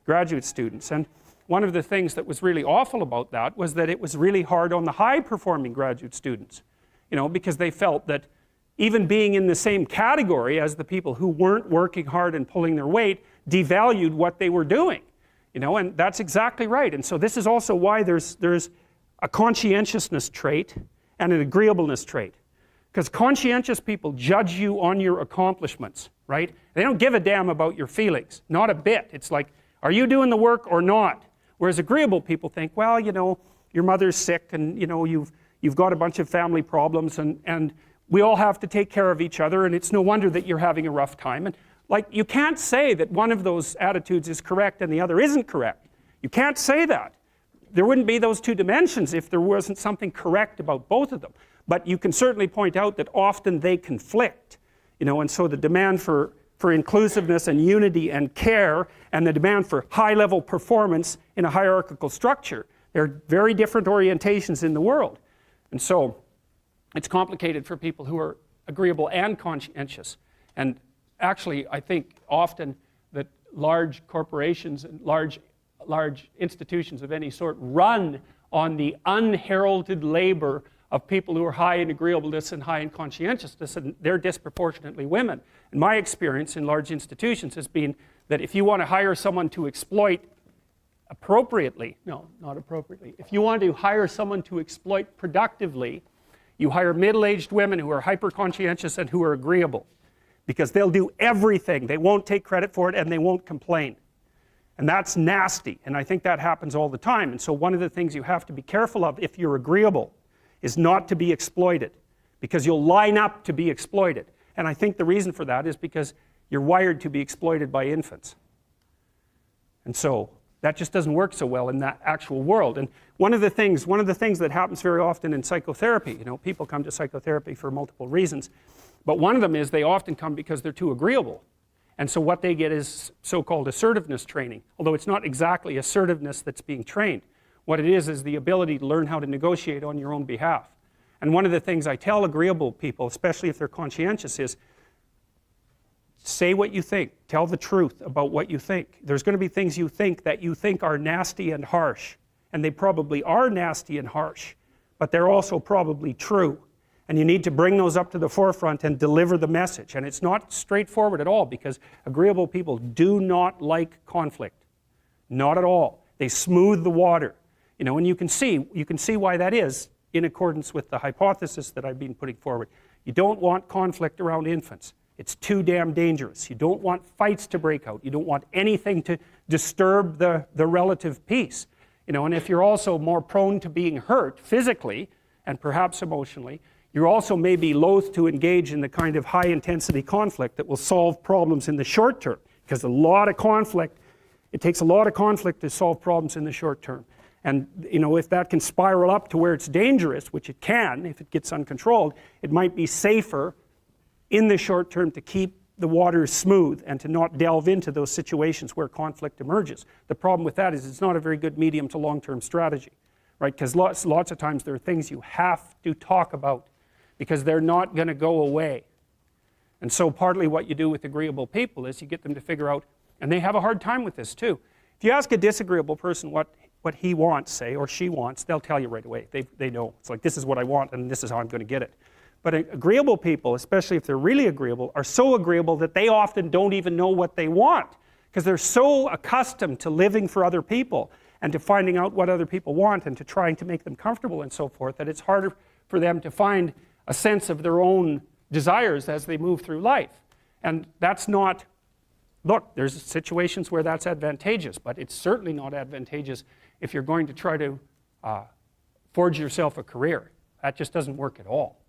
graduate students. And one of the things that was really awful about that was that it was really hard on the high-performing graduate students, you know, because they felt that even being in the same category as the people who weren't working hard and pulling their weight devalued what they were doing, you know, and that's exactly right. And so this is also why there's a conscientiousness trait and an agreeableness trait. Because conscientious people judge you on your accomplishments, right? They don't give a damn about your feelings, not a bit. It's like, are you doing the work or not? Whereas agreeable people think, well, you know, your mother's sick and, you know, you've got a bunch of family problems and we all have to take care of each other and it's no wonder that you're having a rough time. And like, you can't say that one of those attitudes is correct and the other isn't correct. You can't say that. There wouldn't be those two dimensions if there wasn't something correct about both of them. But you can certainly point out that often they conflict, you know, and so the demand for inclusiveness and unity and care and the demand for high-level performance in a hierarchical structure, they're very different orientations in the world. And so it's complicated for people who are agreeable and conscientious. And actually, I think often that large corporations and large institutions of any sort run on the unheralded labor of people who are high in agreeableness and high in conscientiousness, and they're disproportionately women. And my experience in large institutions has been that if you want to hire someone to exploit appropriately, no, not appropriately, if you want to hire someone to exploit productively, you hire middle-aged women who are hyper-conscientious and who are agreeable, because they'll do everything. They won't take credit for it and they won't complain. And that's nasty, and I think that happens all the time. And so one of the things you have to be careful of if you're agreeable is not to be exploited, because you'll line up to be exploited. And I think the reason for that is because you're wired to be exploited by infants. And so that just doesn't work so well in that actual world. And one of the things that happens very often in psychotherapy, you know, people come to psychotherapy for multiple reasons, but one of them is they often come because they're too agreeable. And so what they get is so-called assertiveness training, although it's not exactly assertiveness that's being trained. What it is the ability to learn how to negotiate on your own behalf. And one of the things I tell agreeable people, especially if they're conscientious, is say what you think. Tell the truth about what you think. There's going to be things you think that you think are nasty and harsh. And they probably are nasty and harsh. But they're also probably true. And you need to bring those up to the forefront and deliver the message. And it's not straightforward at all, because agreeable people do not like conflict. Not at all. They smooth the water. You know, and you can see why that is in accordance with the hypothesis that I've been putting forward. You don't want conflict around infants. It's too damn dangerous. You don't want fights to break out. You don't want anything to disturb the relative peace. You know, and if you're also more prone to being hurt physically and perhaps emotionally, you also may be loath to engage in the kind of high-intensity conflict that will solve problems in the short term, because it takes a lot of conflict to solve problems in the short term. And you know, if that can spiral up to where it's dangerous, which it can if it gets uncontrolled, it might be safer in the short term to keep the waters smooth and to not delve into those situations where conflict emerges. The problem with that is it's not a very good medium to long-term strategy, right? Because lots of times there are things you have to talk about because they're not going to go away. And so partly what you do with agreeable people is you get them to figure out, and they have a hard time with this too. If you ask a disagreeable person what he wants, say, or she wants, they'll tell you right away. They know. It's like, this is what I want, and this is how I'm going to get it. But agreeable people, especially if they're really agreeable, are so agreeable that they often don't even know what they want, because they're so accustomed to living for other people and to finding out what other people want and to trying to make them comfortable and so forth, that it's harder for them to find a sense of their own desires as they move through life. And that's not, look, there's situations where that's advantageous, but it's certainly not advantageous if you're going to try to forge yourself a career. That just doesn't work at all.